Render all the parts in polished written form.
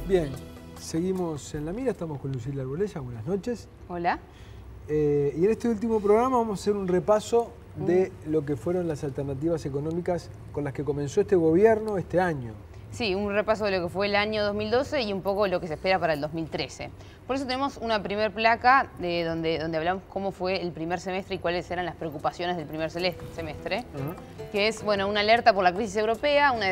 Bien, seguimos en la mira, estamos con Lucila Arbolella, buenas noches. Hola. Y en este último programa vamos a hacer un repaso de lo que fueron las alternativas económicas con las que comenzó este gobierno este año. Sí, un repaso de lo que fue el año 2012 y un poco lo que se espera para el 2013. Por eso tenemos una primer placa donde hablamos cómo fue el primer semestre y cuáles eran las preocupaciones del primer semestre, que es una alerta por la crisis europea, una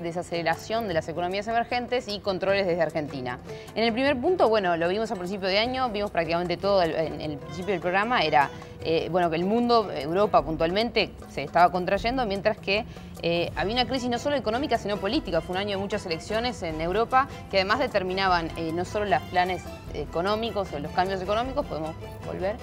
desaceleración de las economías emergentes y controles desde Argentina. En el primer punto, lo vimos a principio de año, vimos prácticamente todo en el principio del programa, era que el mundo, Europa puntualmente, se estaba contrayendo, mientras que había una crisis no solo económica, sino política. Fue un año de muchas elecciones en Europa que además determinaban no solo los planes económicos o los cambios económicos, podemos volver,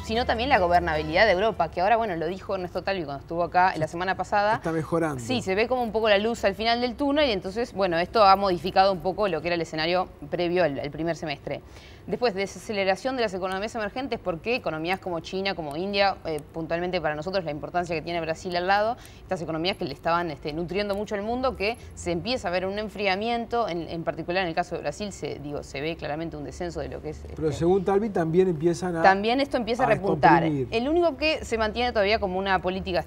sino también la gobernabilidad de Europa, que ahora, lo dijo Ernesto Talvi cuando estuvo acá la semana pasada. Está mejorando. Sí, se ve como un poco la luz al final del túnel y entonces, esto ha modificado un poco lo que era el escenario previo al primer semestre. Después, desaceleración de las economías emergentes, porque economías como China, como India, puntualmente para nosotros la importancia que tiene Brasil al lado, estas economías que le estaban nutriendo mucho al mundo, que se empieza a ver un enfriamiento, en particular en el caso de Brasil se ve claramente un descenso de lo que es... Pero según Talvi también empiezan a... También esto empieza a repuntar. Comprimir. El único que se mantiene todavía como una política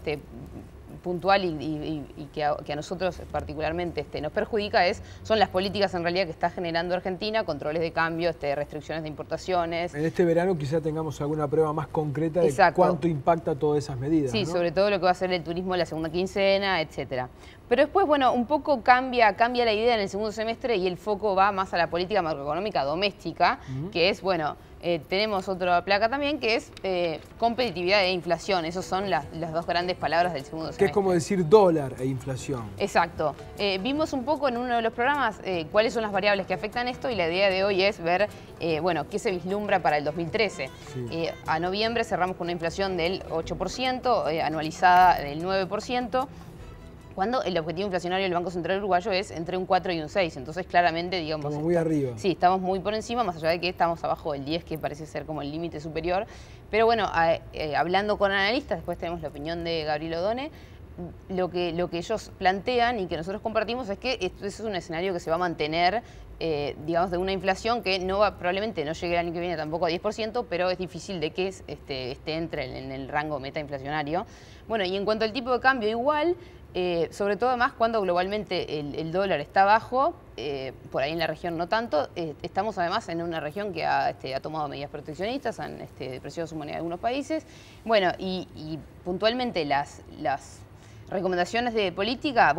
puntual y que a nosotros particularmente nos perjudica son las políticas en realidad que está generando Argentina, controles de cambio, restricciones de importaciones. En este verano quizá tengamos alguna prueba más concreta de Exacto. cuánto impacta todas esas medidas. Sí, ¿no? sobre todo lo que va a ser el turismo de la segunda quincena, etcétera. Pero después, un poco cambia la idea en el segundo semestre y el foco va más a la política macroeconómica doméstica, que es, tenemos otra placa también que es competitividad e inflación. Esas son las dos grandes palabras del segundo semestre. Que es como decir dólar e inflación. Exacto. Vimos un poco en uno de los programas cuáles son las variables que afectan esto y la idea de hoy es ver, qué se vislumbra para el 2013. Sí. A noviembre cerramos con una inflación del 8%, anualizada del 9%. Cuando el objetivo inflacionario del Banco Central Uruguayo es entre un 4 y un 6. Entonces, claramente, digamos... Estamos muy arriba. Sí, estamos muy por encima, más allá de que estamos abajo del 10, que parece ser como el límite superior. Pero hablando con analistas, después tenemos la opinión de Gabriel Odone, lo que ellos plantean y que nosotros compartimos es que esto es un escenario que se va a mantener, de una inflación que probablemente no llegue el año que viene tampoco a 10%, pero es difícil de que entre en el rango metainflacionario. Y en cuanto al tipo de cambio, igual... sobre todo además cuando globalmente el dólar está bajo, por ahí en la región no tanto, estamos además en una región que ha tomado medidas proteccionistas, han depreciado su moneda en algunos países. Y puntualmente las recomendaciones de política,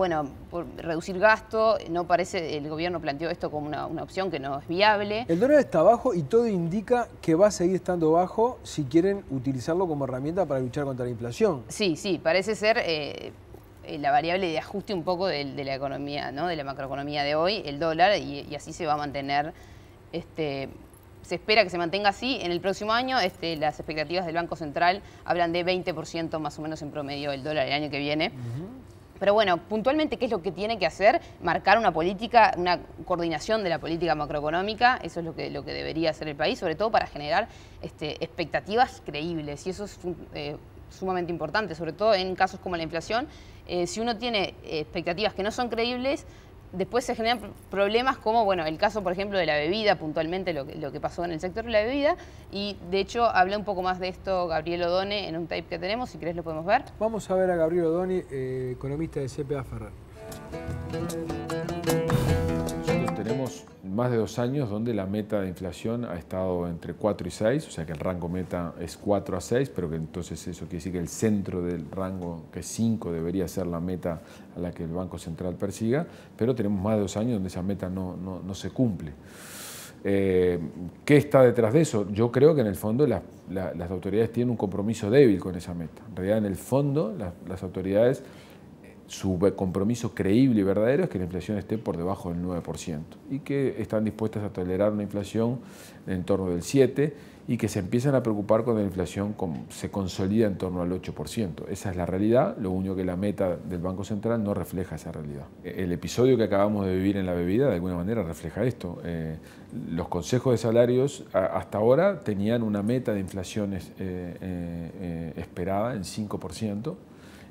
por reducir gasto, no parece, el gobierno planteó esto como una opción que no es viable. El dólar está bajo y todo indica que va a seguir estando bajo si quieren utilizarlo como herramienta para luchar contra la inflación. Sí, parece ser... la variable de ajuste un poco de la economía, ¿no? De la macroeconomía de hoy, el dólar, y así se va a mantener. Se espera que se mantenga así. En el próximo año las expectativas del Banco Central hablan de 20% más o menos en promedio el dólar el año que viene. Pero puntualmente, ¿qué es lo que tiene que hacer? Marcar una política, una coordinación de la política macroeconómica, eso es lo que debería hacer el país, sobre todo para generar expectativas creíbles, y eso es sumamente importante, sobre todo en casos como la inflación. Si uno tiene expectativas que no son creíbles, después se generan problemas como, el caso, por ejemplo, de la bebida, puntualmente lo que pasó en el sector de la bebida, y de hecho habla un poco más de esto Gabriel Odone en un tape que tenemos, si querés lo podemos ver. Vamos a ver a Gabriel Odone, economista de CPA Ferrer. Nosotros tenemos más de 2 años donde la meta de inflación ha estado entre 4 y 6, o sea que el rango meta es 4 a 6, pero que entonces eso quiere decir que el centro del rango, que es 5, debería ser la meta a la que el Banco Central persiga, pero tenemos más de 2 años donde esa meta no se cumple. ¿Qué está detrás de eso? Yo creo que en el fondo las autoridades tienen un compromiso débil con esa meta. En realidad, en el fondo, las autoridades... Su compromiso creíble y verdadero es que la inflación esté por debajo del 9% y que están dispuestas a tolerar una inflación en torno del 7% y que se empiezan a preocupar cuando la inflación se consolida en torno al 8%. Esa es la realidad, lo único que la meta del Banco Central no refleja esa realidad. El episodio que acabamos de vivir en la bebida de alguna manera refleja esto. Los consejos de salarios hasta ahora tenían una meta de inflación esperada en 5%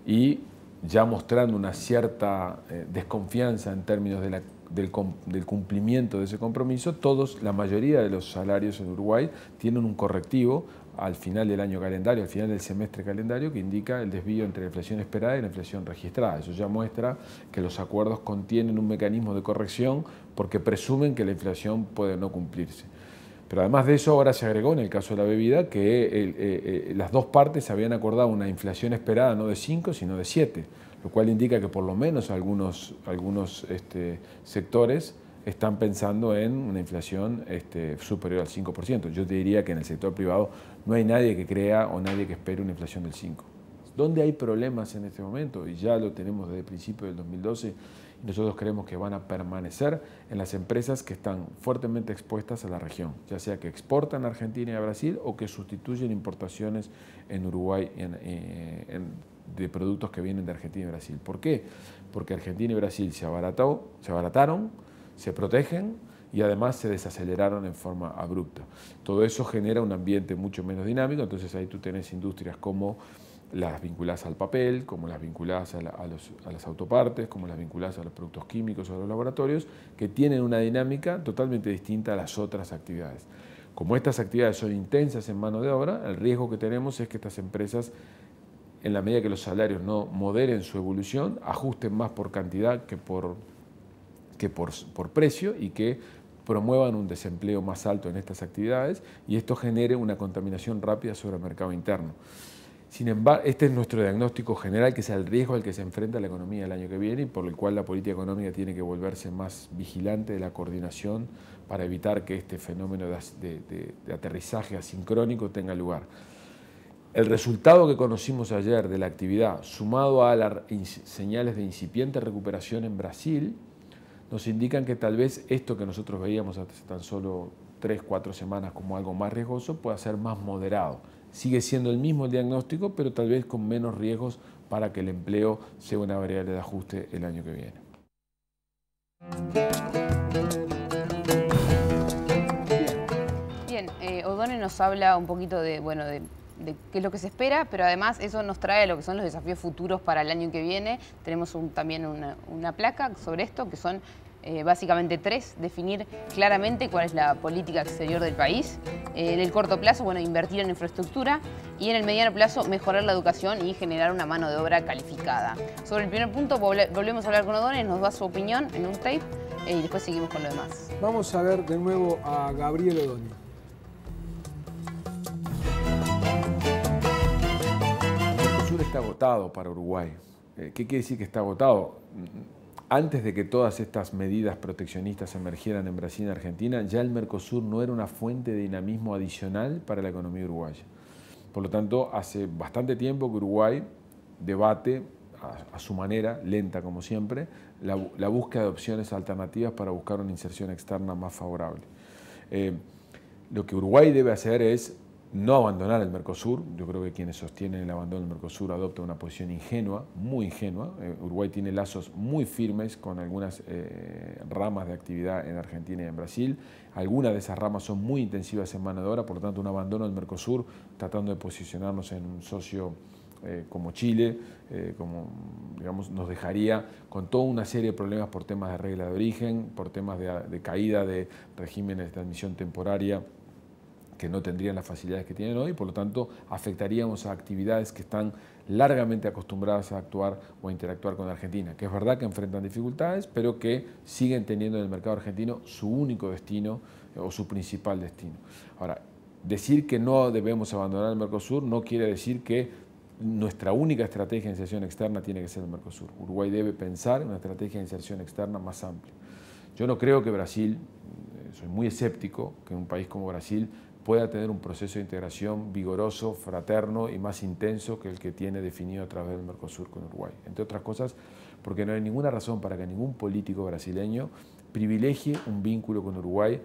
y ya mostrando una cierta desconfianza en términos de del cumplimiento de ese compromiso, la mayoría de los salarios en Uruguay tienen un correctivo al final del año calendario, al final del semestre calendario, que indica el desvío entre la inflación esperada y la inflación registrada. Eso ya muestra que los acuerdos contienen un mecanismo de corrección porque presumen que la inflación puede no cumplirse. Pero además de eso, ahora se agregó en el caso de la bebida que las dos partes habían acordado una inflación esperada no de 5, sino de 7, lo cual indica que por lo menos algunos sectores están pensando en una inflación superior al 5%. Yo te diría que en el sector privado no hay nadie que crea o nadie que espere una inflación del 5%. ¿Dónde hay problemas en este momento? Y ya lo tenemos desde el principio del 2012, y nosotros creemos que van a permanecer en las empresas que están fuertemente expuestas a la región, ya sea que exportan a Argentina y a Brasil o que sustituyen importaciones en Uruguay de productos que vienen de Argentina y Brasil. ¿Por qué? Porque Argentina y Brasil se abarataron, se protegen y además se desaceleraron en forma abrupta. Todo eso genera un ambiente mucho menos dinámico, entonces ahí tú tenés industrias como las vinculadas al papel, como las vinculadas a las autopartes, como las vinculadas a los productos químicos o a los laboratorios, que tienen una dinámica totalmente distinta a las otras actividades. Como estas actividades son intensas en mano de obra, el riesgo que tenemos es que estas empresas, en la medida que los salarios no moderen su evolución, ajusten más por cantidad que por precio y que promuevan un desempleo más alto en estas actividades y esto genere una contaminación rápida sobre el mercado interno. Sin embargo, este es nuestro diagnóstico general, que es el riesgo al que se enfrenta la economía el año que viene y por el cual la política económica tiene que volverse más vigilante de la coordinación para evitar que este fenómeno de aterrizaje asincrónico tenga lugar. El resultado que conocimos ayer de la actividad, sumado a las señales de incipiente recuperación en Brasil, nos indican que tal vez esto que nosotros veíamos hace tan solo 3 o 4 semanas como algo más riesgoso pueda ser más moderado. Sigue siendo el mismo el diagnóstico, pero tal vez con menos riesgos para que el empleo sea una variable de ajuste el año que viene. Bien, O'Donnell nos habla un poquito de qué es lo que se espera, pero además eso nos trae lo que son los desafíos futuros para el año que viene. Tenemos también una placa sobre esto, que son básicamente 3, definir claramente cuál es la política exterior del país. En el corto plazo, invertir en infraestructura y en el mediano plazo, mejorar la educación y generar una mano de obra calificada. Sobre el primer punto, volvemos a hablar con O'Donnell, nos da su opinión en un tape y después seguimos con lo demás. Vamos a ver de nuevo a Gabriel O'Donnell. El Mercosur está agotado para Uruguay. ¿Qué quiere decir que está agotado? Antes de que todas estas medidas proteccionistas emergieran en Brasil y en Argentina, ya el Mercosur no era una fuente de dinamismo adicional para la economía uruguaya. Por lo tanto, hace bastante tiempo que Uruguay debate a su manera, lenta como siempre, la búsqueda de opciones alternativas para buscar una inserción externa más favorable. Lo que Uruguay debe hacer es no abandonar el Mercosur. Yo creo que quienes sostienen el abandono del Mercosur adoptan una posición ingenua, muy ingenua. Uruguay tiene lazos muy firmes con algunas ramas de actividad en Argentina y en Brasil. Algunas de esas ramas son muy intensivas en mano de obra, por lo tanto un abandono del Mercosur, tratando de posicionarnos en un socio como Chile, nos dejaría con toda una serie de problemas por temas de regla de origen, por temas de caída de regímenes de admisión temporaria, que no tendrían las facilidades que tienen hoy, por lo tanto afectaríamos a actividades que están largamente acostumbradas a actuar o a interactuar con Argentina, que es verdad que enfrentan dificultades, pero que siguen teniendo en el mercado argentino su único destino o su principal destino. Ahora, decir que no debemos abandonar el Mercosur no quiere decir que nuestra única estrategia de inserción externa tiene que ser el Mercosur. Uruguay debe pensar en una estrategia de inserción externa más amplia. Yo no creo que Brasil, soy muy escéptico que un país como Brasil pueda tener un proceso de integración vigoroso, fraterno y más intenso que el que tiene definido a través del Mercosur con Uruguay. Entre otras cosas, porque no hay ninguna razón para que ningún político brasileño privilegie un vínculo con Uruguay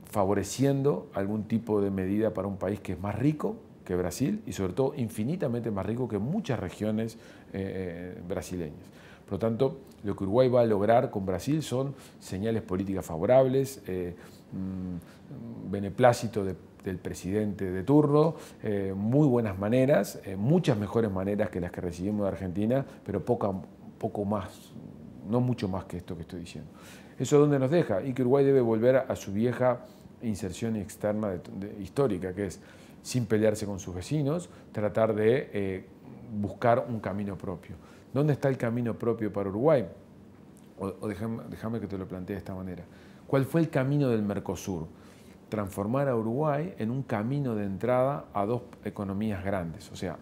favoreciendo algún tipo de medida para un país que es más rico que Brasil y sobre todo infinitamente más rico que muchas regiones brasileñas. Por lo tanto, lo que Uruguay va a lograr con Brasil son señales políticas favorables, beneplácito de del presidente de turno, muy buenas maneras, muchas mejores maneras que las que recibimos de Argentina, pero poco más, no mucho más que esto que estoy diciendo. ¿Eso dónde nos deja? Y que Uruguay debe volver a su vieja inserción externa histórica, que es, sin pelearse con sus vecinos, tratar de buscar un camino propio. ¿Dónde está el camino propio para Uruguay? Déjame que te lo plantee de esta manera. ¿Cuál fue el camino del Mercosur? Transformar a Uruguay en un camino de entrada a dos economías grandes. O sea,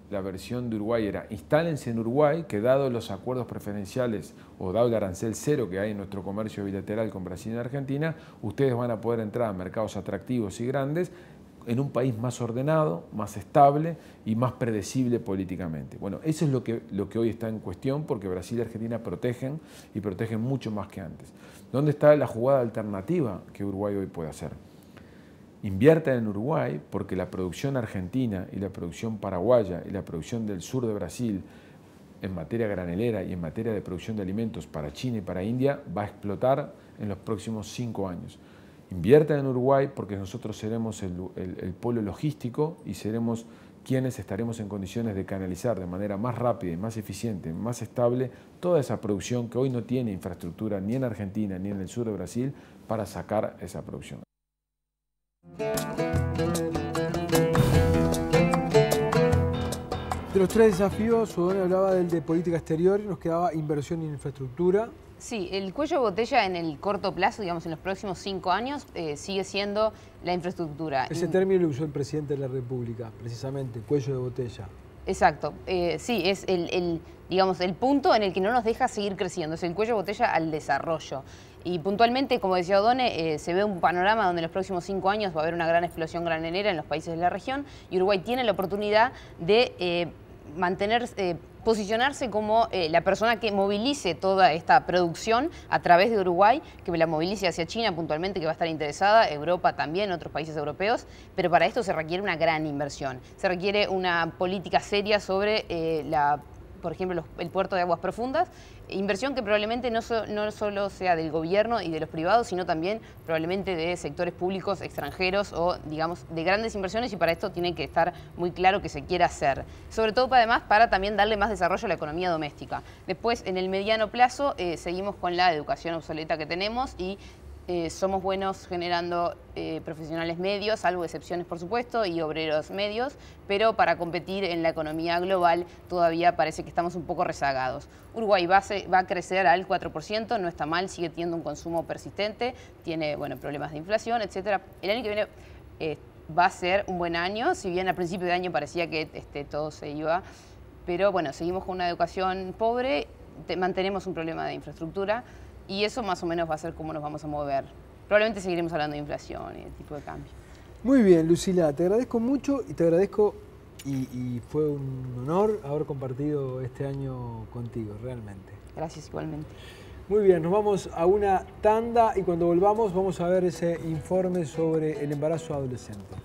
la versión de Uruguay era: instálense en Uruguay, que dado los acuerdos preferenciales o dado el arancel cero que hay en nuestro comercio bilateral con Brasil y Argentina, ustedes van a poder entrar a mercados atractivos y grandes en un país más ordenado, más estable y más predecible políticamente. Bueno, eso es lo que hoy está en cuestión, porque Brasil y Argentina protegen, y protegen mucho más que antes. ¿Dónde está la jugada alternativa que Uruguay hoy puede hacer? Invierta en Uruguay, porque la producción argentina y la producción paraguaya y la producción del sur de Brasil en materia granelera y en materia de producción de alimentos para China y para India va a explotar en los próximos 5 años. Invierta en Uruguay, porque nosotros seremos el polo logístico y seremos quienes estaremos en condiciones de canalizar de manera más rápida y más eficiente, más estable, toda esa producción que hoy no tiene infraestructura ni en Argentina ni en el sur de Brasil para sacar esa producción. De los 3 desafíos, Odone hablaba del de política exterior y nos quedaba inversión en infraestructura. Sí, el cuello de botella en el corto plazo, digamos en los próximos 5 años, sigue siendo la infraestructura. Ese término lo usó el presidente de la República, precisamente, cuello de botella. Exacto, sí, es digamos, el punto en el que no nos deja seguir creciendo, es el cuello de botella al desarrollo. Y puntualmente, como decía Odone, se ve un panorama donde en los próximos 5 años va a haber una gran explosión granelera en los países de la región, y Uruguay tiene la oportunidad de posicionarse como la persona que movilice toda esta producción a través de Uruguay, que la movilice hacia China puntualmente, que va a estar interesada, Europa también, otros países europeos, pero para esto se requiere una gran inversión. Se requiere una política seria sobre por ejemplo, el puerto de aguas profundas, inversión que probablemente no solo sea del gobierno y de los privados, sino también probablemente de sectores públicos extranjeros o, digamos, de grandes inversiones, y para esto tiene que estar muy claro que se quiere hacer. Sobre todo, además, para también darle más desarrollo a la economía doméstica. Después, en el mediano plazo, seguimos con la educación obsoleta que tenemos y somos buenos generando profesionales medios, salvo excepciones por supuesto, y obreros medios, pero para competir en la economía global todavía parece que estamos un poco rezagados. Uruguay va a crecer al 4%, no está mal, sigue teniendo un consumo persistente, tiene problemas de inflación, etc. El año que viene va a ser un buen año, si bien al principio de año parecía que todo se iba, pero bueno, seguimos con una educación pobre, mantenemos un problema de infraestructura, y eso más o menos va a ser cómo nos vamos a mover. Probablemente seguiremos hablando de inflación y de tipo de cambio. Muy bien, Lucila, te agradezco mucho y te agradezco, y fue un honor haber compartido este año contigo, realmente. Gracias, igualmente. Muy bien, nos vamos a una tanda y cuando volvamos vamos a ver ese informe sobre el embarazo adolescente.